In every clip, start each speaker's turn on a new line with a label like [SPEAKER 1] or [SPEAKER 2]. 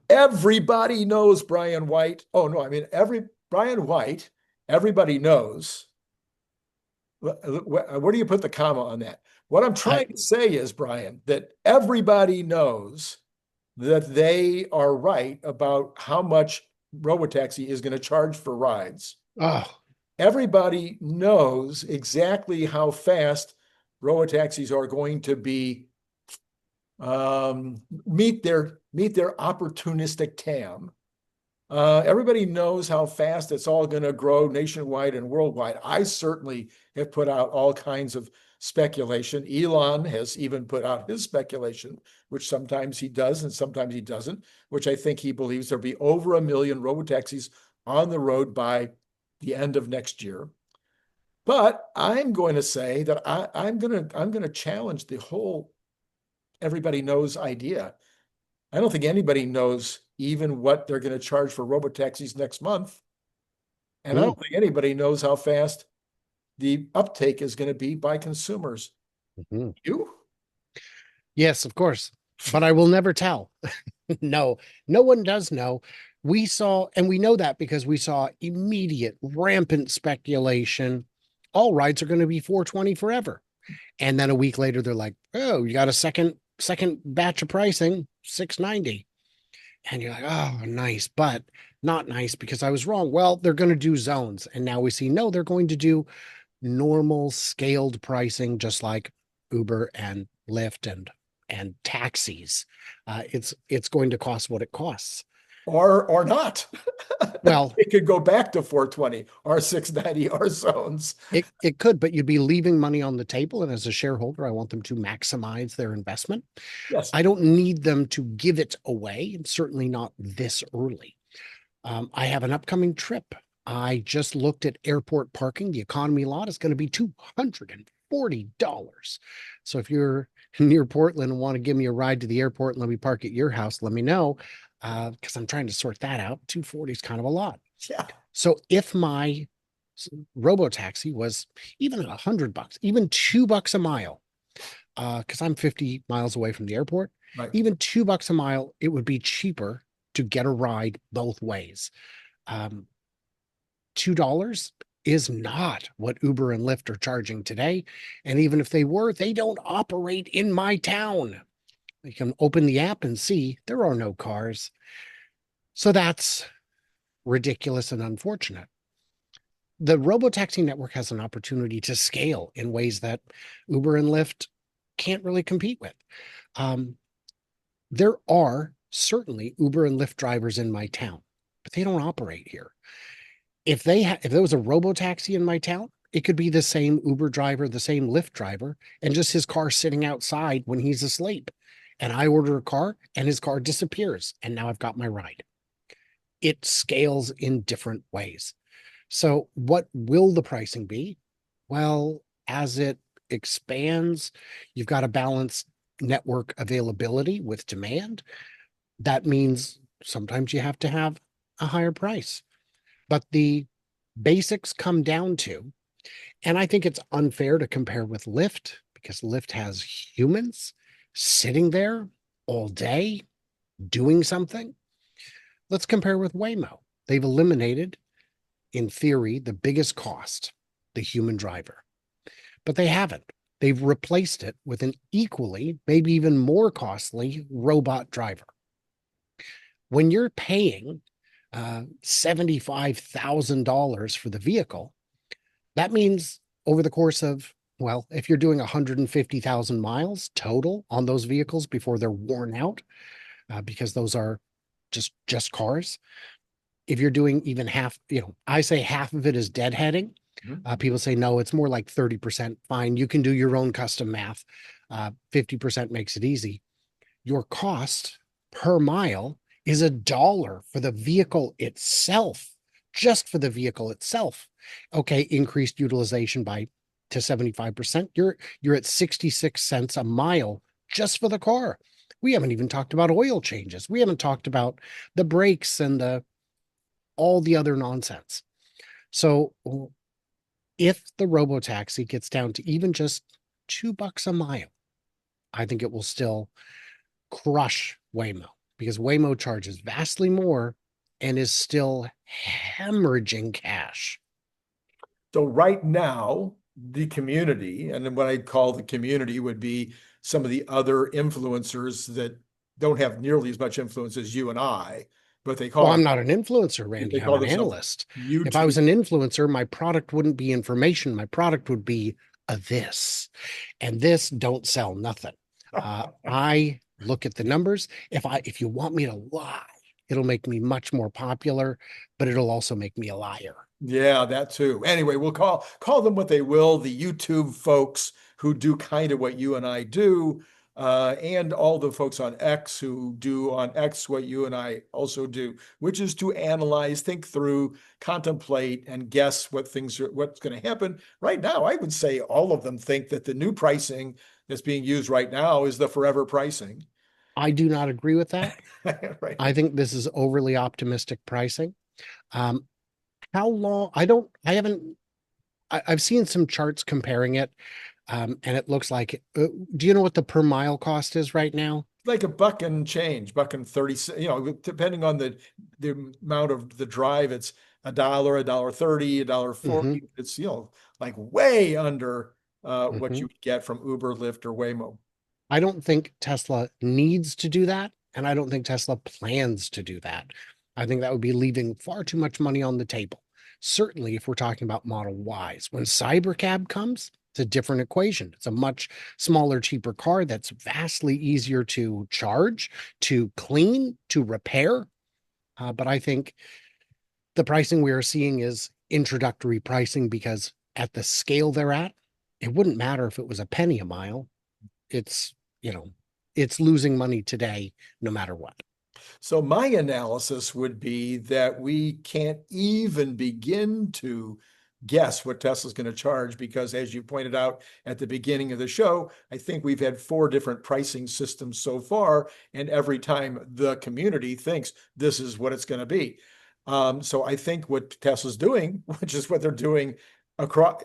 [SPEAKER 1] Everybody knows Brian White. Oh no, I mean Brian White, everybody knows. Where do you put the comma on that? What I'm
[SPEAKER 2] I
[SPEAKER 1] trying to say is, Brian, that everybody knows that they are right about how much Robotaxi is going to charge for rides.
[SPEAKER 2] oh
[SPEAKER 1] Everybody knows exactly how fast Robotaxis are going to be meet their opportunistic TAM. Everybody knows how fast it's all going to grow nationwide and worldwide. I certainly have put out all kinds of speculation. Elon has even put out his speculation, which sometimes he does and sometimes he doesn't, which I think he believes there'll be over 1 million robotaxis on the road by the end of next year. But I'm going to say that I'm going to challenge the whole everybody knows idea. I don't think anybody knows even what they're going to charge for robotaxis next month. And I
[SPEAKER 2] mm,
[SPEAKER 1] don't think anybody knows how fast the uptake is going to be by consumers.
[SPEAKER 2] mhm.
[SPEAKER 1] You?
[SPEAKER 2] Yes, of course. But I will never tell. No, no one does know. We saw, and we know that because we saw immediate rampant speculation. All rides are going to be 420 forever. And then a week later, they're like, oh, you got a second batch of pricing, 690. And you're like, oh, nice, but not nice because I was wrong. Well, they're going to do zones. And now we see, no, they're going to do normal scaled pricing, just like Uber and Lyft and taxis. It's going to cost what it costs.
[SPEAKER 1] Or not.
[SPEAKER 2] Well,
[SPEAKER 1] It could go back to 420 or 690 or zones.
[SPEAKER 2] it could, but you'd be leaving money on the table. And as a shareholder, I want them to maximize their investment.
[SPEAKER 1] Yes.
[SPEAKER 2] I don't need them to give it away, and certainly not this early. I have an upcoming trip. I just looked at airport parking. The economy lot is going to be $240. So if you're near Portland and want to give me a ride to the airport and let me park at your house, let me know. Because I'm trying to sort that out. 240 is kind of a lot.
[SPEAKER 1] Yeah.
[SPEAKER 2] So if my robo taxi was even $100, even $2 a mile, because I'm 50 miles away from the airport,
[SPEAKER 1] Right.
[SPEAKER 2] even $2 a mile, it would be cheaper to get a ride both ways. Um, $2 is not what Uber and Lyft are charging today. And even if they were, they don't operate in my town. You can open the app and see there are no cars. So that's ridiculous and unfortunate. The robotaxi network has an opportunity to scale in ways that Uber and Lyft can't really compete with. Um, there are certainly Uber and Lyft drivers in my town, but they don't operate here. If there was a robo taxi in my town, it could be the same Uber driver, the same Lyft driver, and just his car sitting outside when he's asleep. And I order a car and his car disappears. And now I've got my ride. It scales in different ways. So, what will the pricing be? Well, as it expands, you've got to balance network availability with demand. That means sometimes you have to have a higher price. But the basics come down to, and I think it's unfair to compare with Lyft because Lyft has humans sitting there all day doing something. Let's compare with Waymo. They've eliminated, in theory, the biggest cost, the human driver, but they haven't. They've replaced it with an equally, maybe even more costly robot driver. When you're paying $75,000 for the vehicle, that means over the course of, well, if you're doing 150,000 miles total on those vehicles before they're worn out, because those are just cars. If you're doing even half, I say half of it is deadheading.
[SPEAKER 1] Mhm.
[SPEAKER 2] People say, no, it's more like 30%. Fine. You can do your own custom math. 50% makes it easy. Your cost per mile is $1 for the vehicle itself, just for the vehicle itself. Okay, increased utilization by to 75%. You're at 66 cents a mile just for the car. We haven't even talked about oil changes. We haven't talked about the brakes and the all the other nonsense. So if the robo taxi gets down to even just $2 a mile, I think it will still crush Waymo. because Waymo charges vastly more and is still hemorrhaging cash.
[SPEAKER 1] So right now, the community, and then what I'd call the community would be some of the other influencers that don't have nearly as much influence as you and I, but
[SPEAKER 2] Well, I'm not an influencer,
[SPEAKER 1] they
[SPEAKER 2] Randy. I'm
[SPEAKER 1] call
[SPEAKER 2] an
[SPEAKER 1] themselves
[SPEAKER 2] analyst. If I
[SPEAKER 1] YouTube.
[SPEAKER 2] was an influencer, my product wouldn't be information. My product would be a this, and this don't sell nothing. I look at the numbers. If you want me to lie, it'll make me much more popular, but it'll also make me a liar.
[SPEAKER 1] Yeah, that too. Anyway, we'll call them what they will, the YouTube folks who do kind of what you and I do, and all the folks on X who do on X what you and I also do, which is to analyze, think through, contemplate, and guess what's going to happen. Right now, I would say all of them think that the new pricing that's being used right now is the forever pricing.
[SPEAKER 2] I do not agree with that.
[SPEAKER 1] Right.
[SPEAKER 2] I think this is overly optimistic pricing. Um, how long? I've seen some charts comparing it. And it looks like, do you know what the per mile cost is right now?
[SPEAKER 1] Like a buck and change, buck and 30, depending on the amount of the drive, it's a dollar 30, a dollar
[SPEAKER 2] Hmm.
[SPEAKER 1] 40. It's, like way under what
[SPEAKER 2] Hmm.
[SPEAKER 1] you would get from Uber, Lyft, or Waymo.
[SPEAKER 2] I don't think Tesla needs to do that. And I don't think Tesla plans to do that. I think that would be leaving far too much money on the table. Certainly, if we're talking about Model Ys, when Cybercab comes, it's a different equation. It's a much smaller, cheaper car that's vastly easier to charge, to clean, to repair. But I think the pricing we are seeing is introductory pricing because at the scale they're at, it wouldn't matter if it was a penny a mile. It's, you know, it's losing money today, no matter what.
[SPEAKER 1] So my analysis would be that we can't even begin to guess what Tesla's going to charge because, as you pointed out at the beginning of the show, I think we've had 4 different pricing systems so far, and every time the community thinks this is what it's going to be. So I think what Tesla's doing, which is what they're doing across,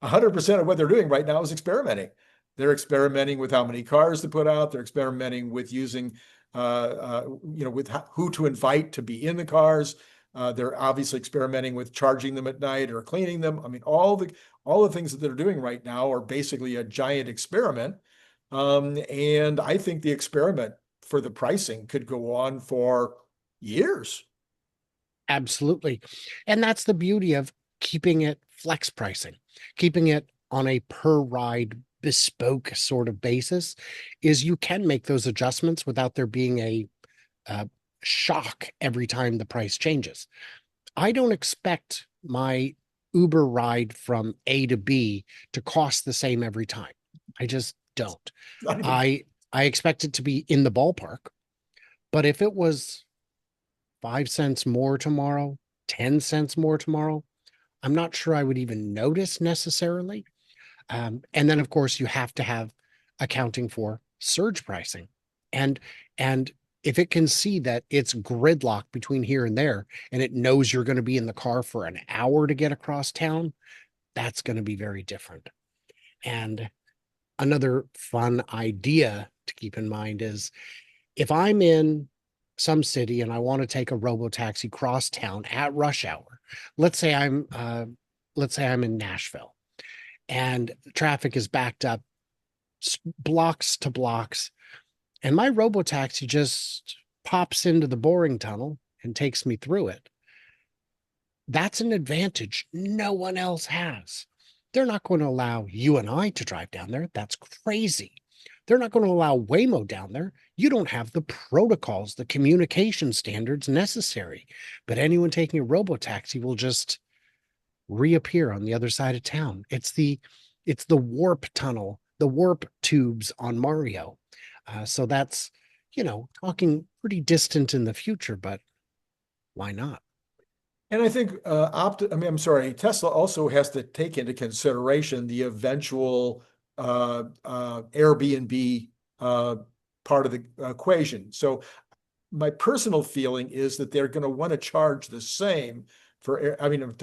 [SPEAKER 1] 100% of what they're doing right now is experimenting. They're experimenting with how many cars to put out. They're experimenting with using with who to invite to be in the cars. They're obviously experimenting with charging them at night or cleaning them. I mean, all the things that they're doing right now are basically a giant experiment. And I think the experiment for the pricing could go on for years.
[SPEAKER 2] Absolutely. And that's the beauty of keeping it flex pricing, keeping it on a per ride bespoke sort of basis is you can make those adjustments without there being a shock every time the price changes. I don't expect my Uber ride from A to B to cost the same every time. I just don't.
[SPEAKER 1] Not even
[SPEAKER 2] I expect it to be in the ballpark, but if it was 5 cents more tomorrow, 10 cents more tomorrow, I'm not sure I would even notice necessarily. And then of course you have to have accounting for surge pricing. And and if it can see that it's gridlock between here and there, and it knows you're going to be in the car for an hour to get across town, that's going to be very different. And another fun idea to keep in mind is if I'm in some city and I want to take a robo taxi cross town at rush hour, let's say I'm let's say I'm in Nashville and traffic is backed up blocks to blocks, and my robo taxi just pops into the boring tunnel and takes me through it. That's an advantage no one else has. They're not going to allow you and I to drive down there. That's crazy. They're not going to allow Waymo down there. You don't have the protocols, the communication standards necessary. But anyone taking a robotaxi will just reappear on the other side of town. It's the warp tunnel, the warp tubes on Mario. So that's, talking pretty distant in the future, but why not?
[SPEAKER 1] And I think I'm sorry, Tesla also has to take into consideration the eventual Airbnb part of the equation. So my personal feeling is that they're going to want to charge the same in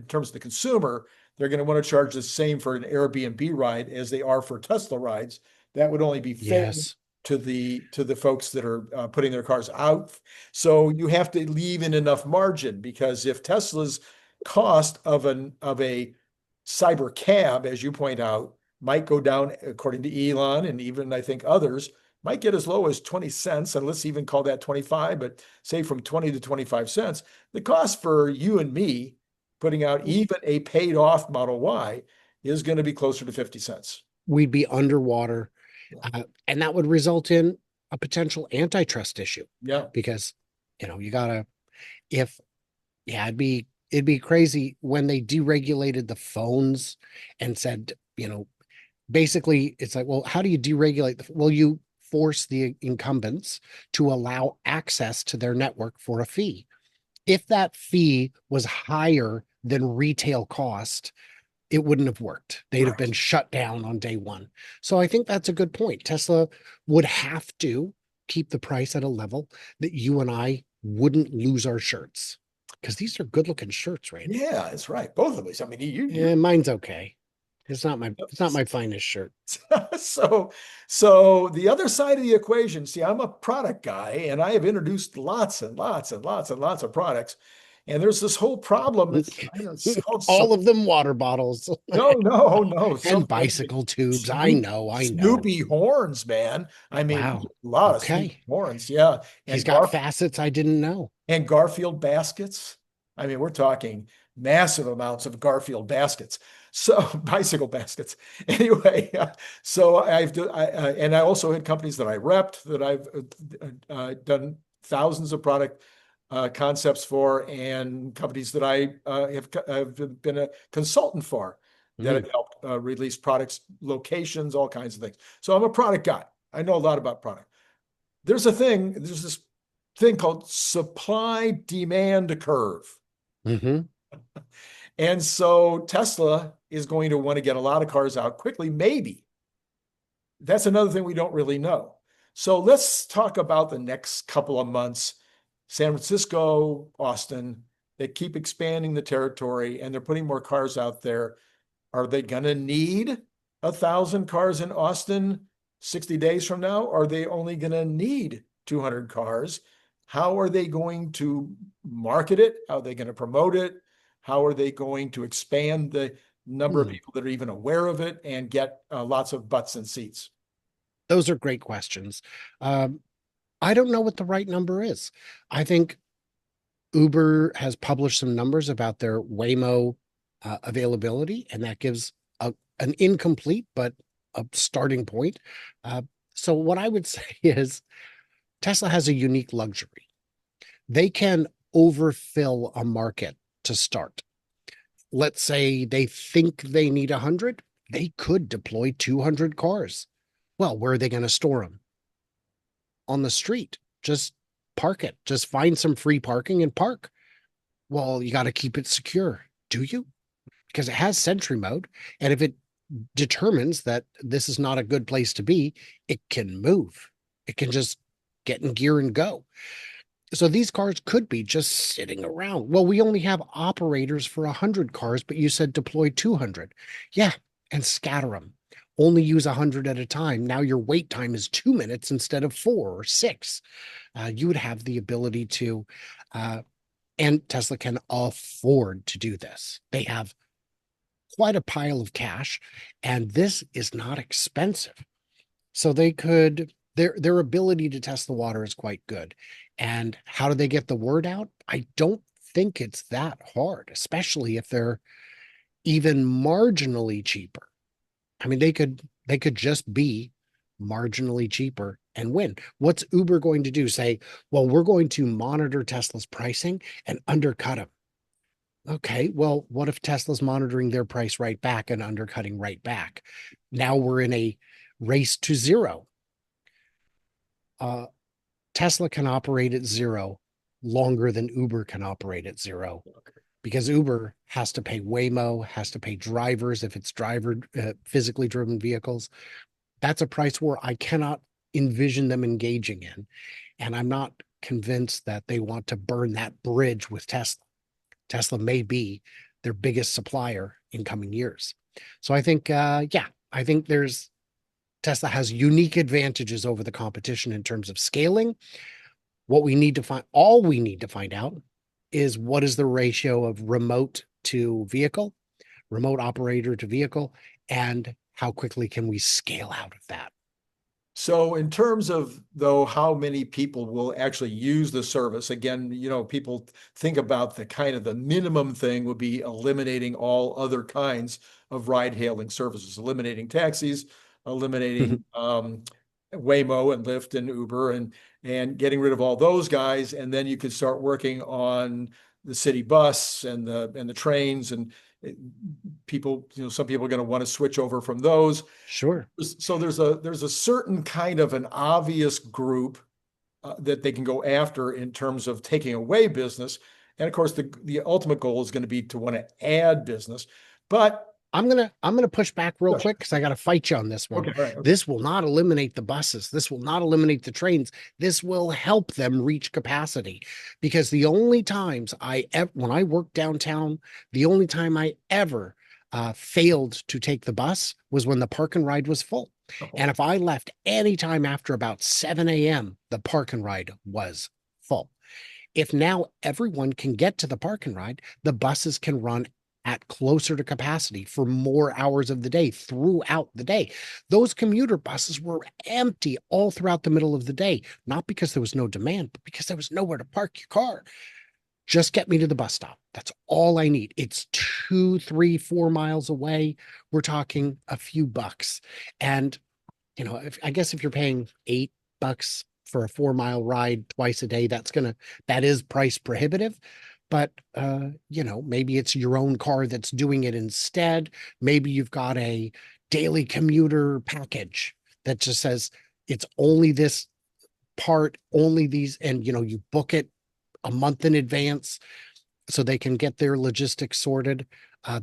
[SPEAKER 1] terms of the consumer, they're going to want to charge the same for an Airbnb ride as they are for Tesla rides. That would only be fair
[SPEAKER 2] Yes.
[SPEAKER 1] to the folks that are putting their cars out. So you have to leave in enough margin, because if Tesla's cost of a Cybercab, as you point out, might go down, according to Elon and even I think others, might get as low as 20 cents, and let's even call that 25, but say from 20 to 25 cents, the cost for you and me putting out even a paid off Model Y is going to be closer to 50 cents.
[SPEAKER 2] We'd be underwater,
[SPEAKER 1] Yeah.
[SPEAKER 2] and that would result in a potential antitrust issue,
[SPEAKER 1] Yeah.
[SPEAKER 2] because, you gotta, if, yeah, it'd be crazy when they deregulated the phones and said, basically it's like, well, how do you deregulate well, you force the incumbents to allow access to their network for a fee. If that fee was higher than retail cost, it wouldn't have worked. They'd have been shut down on day one. So I think that's a good point. Tesla would have to keep the price at a level that you and I wouldn't lose our shirts, because these are good looking shirts, right?
[SPEAKER 1] Yeah, that's right. Both of us. I mean,
[SPEAKER 2] Yeah, mine's okay. It's not my finest shirt.
[SPEAKER 1] So the other side of the equation, see, I'm a product guy, and I have introduced lots and lots and lots and lots of products. And there's this whole problem. It's called
[SPEAKER 2] All of them water bottles.
[SPEAKER 1] no.
[SPEAKER 2] And bicycle tubes. I know.
[SPEAKER 1] Snoopy horns, man. I mean,
[SPEAKER 2] Wow.
[SPEAKER 1] a lot of
[SPEAKER 2] Okay.
[SPEAKER 1] Snoopy horns. Yeah.
[SPEAKER 2] He's got facets I didn't know.
[SPEAKER 1] And Garfield baskets. I mean, we're talking massive amounts of Garfield baskets. So bicycle baskets. Anyway, so and I also had companies that I repped, that I've done thousands of product concepts for, and companies that I have been a consultant for, that have helped release products, locations, all kinds of things. So I'm a product guy. I know a lot about product. There's this thing called supply demand curve.
[SPEAKER 2] Mm-hmm.
[SPEAKER 1] And so Tesla is going to want to get a lot of cars out quickly, maybe. That's another thing we don't really know. So let's talk about the next couple of months. San Francisco, Austin, they keep expanding the territory, and they're putting more cars out there. Are they going to need 1,000 cars in Austin 60 days from now? Or are they only going to need 200 cars? How are they going to market it? How are they going to promote it? How are they going to expand the number of people that are even aware of it and get lots of butts and seats?
[SPEAKER 2] Those are great questions. I don't know what the right number is. I think Uber has published some numbers about their Waymo availability, and that gives an incomplete but a starting point. So what I would say is Tesla has a unique luxury. They can overfill a market to start. Let's say they think they need 100. They could deploy 200 cars. Well, where are they going to store them? On the street. Just park it. Just find some free parking and park. Well, you got to keep it secure. Do you? Because it has Sentry mode. And if it determines that this is not a good place to be, it can move. It can just get in gear and go. So these cars could be just sitting around. Well, we only have operators for 100 cars, but you said deploy 200. Yeah, and scatter them. Only use 100 at a time. Now your wait time is 2 minutes instead of 4 or 6. You would have the ability to, and Tesla can afford to do this. They have quite a pile of cash, and this is not expensive. So they could, their ability to test the water is quite good. And how do they get the word out? I don't think it's that hard, especially if they're even marginally cheaper. I mean, they could just be marginally cheaper and win. What's Uber going to do? Say, well, we're going to monitor Tesla's pricing and undercut them. Okay, well, what if Tesla's monitoring their price right back and undercutting right back? Now we're in a race to zero. Tesla can operate at zero longer than Uber can operate at zero, because Uber has to pay Waymo, has to pay drivers if it's physically driven vehicles. That's a price war I cannot envision them engaging in. And I'm not convinced that they want to burn that bridge with Tesla. Tesla may be their biggest supplier in coming years. So I think, I think Tesla has unique advantages over the competition in terms of scaling. What we need to find, all we need to find out is what is the ratio of remote to vehicle, remote operator to vehicle, and how quickly can we scale out of that?
[SPEAKER 1] So in terms of, though, how many people will actually use the service, again, people think about the kind of the minimum thing would be eliminating all other kinds of ride hailing services, eliminating taxis, eliminating Waymo and Lyft and Uber and getting rid of all those guys. And then you could start working on the city bus and the trains and people, some people are going to want to switch over from those.
[SPEAKER 2] Sure.
[SPEAKER 1] So there's a certain kind of an obvious group that they can go after in terms of taking away business. And of course, the ultimate goal is going to be to want to add business. But
[SPEAKER 2] I'm gonna push back real quick because I got to fight you on this one.
[SPEAKER 1] Okay, right, okay.
[SPEAKER 2] This will not eliminate the buses. This will not eliminate the trains. This will help them reach capacity, because the only times when I worked downtown, the only time I ever failed to take the bus was when the park and ride was full.
[SPEAKER 1] Oh.
[SPEAKER 2] And if I left anytime after about 7 a.m., the park and ride was full. If now everyone can get to the park and ride, the buses can run at closer to capacity for more hours of the day throughout the day. Those commuter buses were empty all throughout the middle of the day, not because there was no demand, but because there was nowhere to park your car. Just get me to the bus stop. That's all I need. It's 2, 3, 4 miles away. We're talking a few bucks. And, I guess if you're paying $8 for a 4-mile ride twice a day, that is price prohibitive. But, maybe it's your own car that's doing it instead. Maybe you've got a daily commuter package that just says it's only this part, only these, and, you book it a month in advance so they can get their logistics sorted.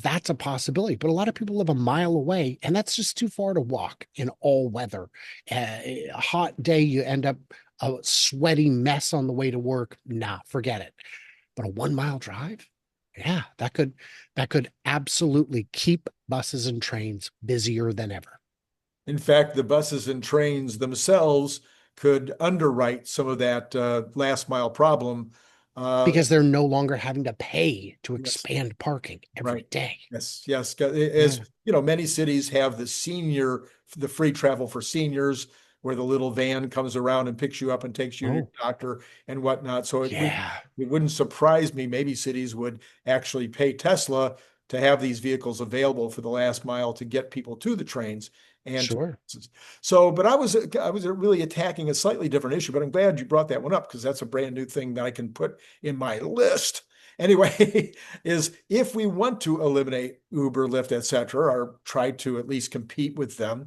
[SPEAKER 2] That's a possibility. But a lot of people live a mile away, and that's just too far to walk in all weather. A hot day, you end up a sweaty mess on the way to work. Nah, forget it. But a 1-mile drive, yeah, that could absolutely keep buses and trains busier than ever.
[SPEAKER 1] In fact, the buses and trains themselves could underwrite some of that last mile problem.
[SPEAKER 2] Because they're no longer having to pay to expand parking every
[SPEAKER 1] Right.
[SPEAKER 2] day.
[SPEAKER 1] Yes. As many cities have the free travel for seniors, where the little van comes around and picks you up and takes you to your doctor and whatnot. So it wouldn't surprise me. Maybe cities would actually pay Tesla to have these vehicles available for the last mile to get people to the trains. And
[SPEAKER 2] sure.
[SPEAKER 1] But I was really attacking a slightly different issue, but I'm glad you brought that one up, because that's a brand new thing that I can put in my list. Anyway, is if we want to eliminate Uber, Lyft, et cetera, or try to at least compete with them,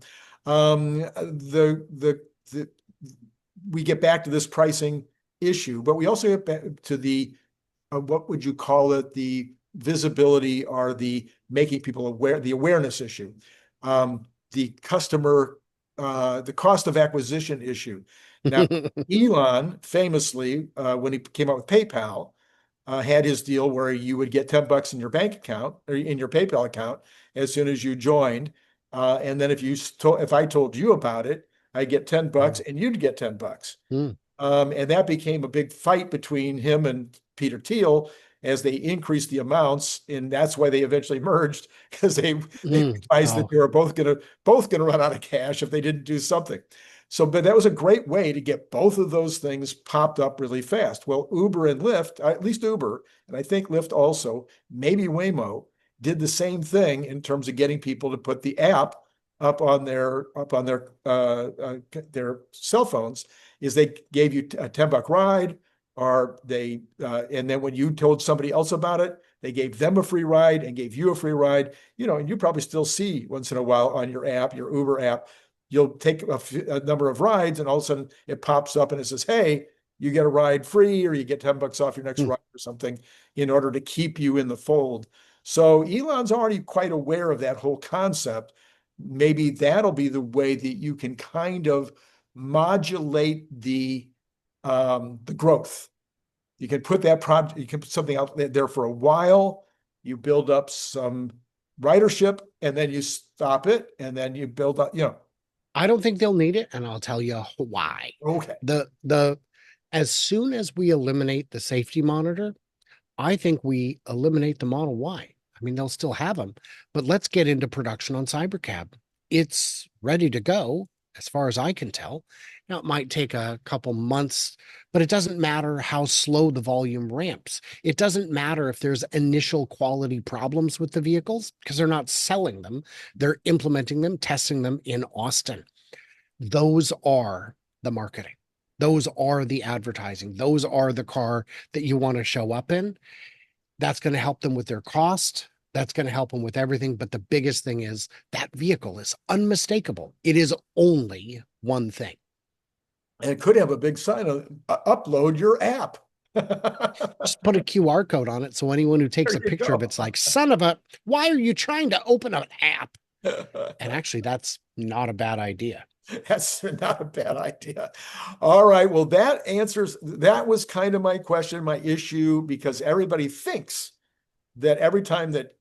[SPEAKER 1] we get back to this pricing issue, but we also get back to the what would you call it, the visibility, or the making people aware, the awareness issue, the cost of acquisition issue. Now, Elon famously, when he came out with PayPal, had his deal where you would get $10 in your bank account, or in your PayPal account, as soon as you joined. And then if I told you about it, I get $10 and you'd get $10. And that became a big fight between him and Peter Thiel as they increased the amounts, and that's why they eventually merged, because they realized that they were both gonna run out of cash if they didn't do something. So, but that was a great way to get both of those things popped up really fast. Well, Uber and Lyft, at least Uber, and I think Lyft also, maybe Waymo, did the same thing in terms of getting people to put the app up on their cell phones. Is they gave you a $10 ride, or and then when you told somebody else about it, they gave them a free ride and gave you a free ride. And you probably still see once in a while on your app, your Uber app, you'll take a number of rides, and all of a sudden it pops up and it says, "Hey, you get a ride free, or you get $10 off your next ride," or something, in order to keep you in the fold. So Elon's already quite aware of that whole concept. Maybe that'll be the way that you can kind of modulate the growth. You can put you can put something out there for a while. You build up some ridership, and then you stop it, and then you build up,
[SPEAKER 2] I don't think they'll need it, and I'll tell you why.
[SPEAKER 1] Okay.
[SPEAKER 2] The as soon as we eliminate the safety monitor, I think we eliminate the Model Y. I mean, they'll still have them, but let's get into production on Cybercab. It's ready to go, as far as I can tell. Now, it might take a couple months, but it doesn't matter how slow the volume ramps. It doesn't matter if there's initial quality problems with the vehicles because they're not selling them. They're implementing them, testing them in Austin. Those are the marketing. Those are the advertising. Those are the car that you want to show up in. That's going to help them with their cost. That's going to help them with everything. But the biggest thing is that vehicle is unmistakable. It is only one thing.
[SPEAKER 1] And it could have a big sign of upload your app.
[SPEAKER 2] Just put a QR code on it. So anyone who takes a picture of it's like, son of a, why are you trying to open an app? And actually, that's not a bad idea.
[SPEAKER 1] That's not a bad idea. All right. Well, that was kind of my question, my issue, because everybody thinks that every time that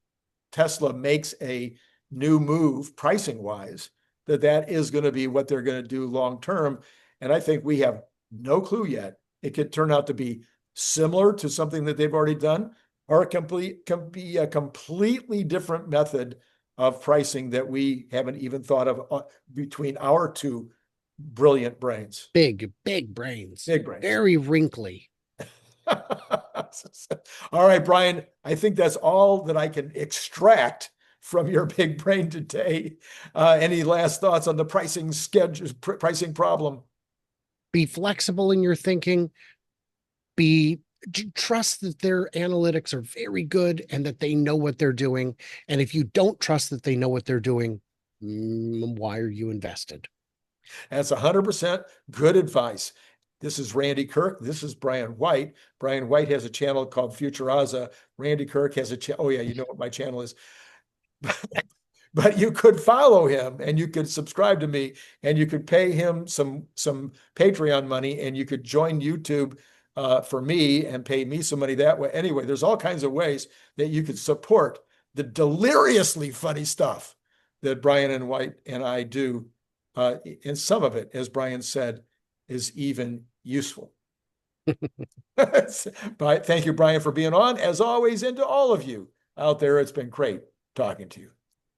[SPEAKER 1] Tesla makes a new move pricing wise, that is going to be what they're going to do long term. And I think we have no clue yet. It could turn out to be similar to something that they've already done, or it can be a completely different method of pricing that we haven't even thought of between our two brilliant brains.
[SPEAKER 2] Big brains.
[SPEAKER 1] Big brains.
[SPEAKER 2] Very wrinkly.
[SPEAKER 1] All right, Brian, I think that's all that I can extract from your big brain today. Any last thoughts on the pricing schedule, pricing problem?
[SPEAKER 2] Be flexible in your thinking. Trust that their analytics are very good and that they know what they're doing. And if you don't trust that they know what they're doing, why are you invested?
[SPEAKER 1] That's 100% good advice. This is Randy Kirk. This is Brian White. Brian White has a channel called Futuraza. Randy Kirk has a channel. Oh yeah, you know what my channel is. But you could follow him and you could subscribe to me and you could pay him some Patreon money and you could join YouTube for me and pay me some money that way. Anyway, there's all kinds of ways that you could support the deliriously funny stuff that Brian and White and I do. And some of it, as Brian said, is even useful. But thank you, Brian, for being on. As always, and to all of you out there, it's been great talking to you.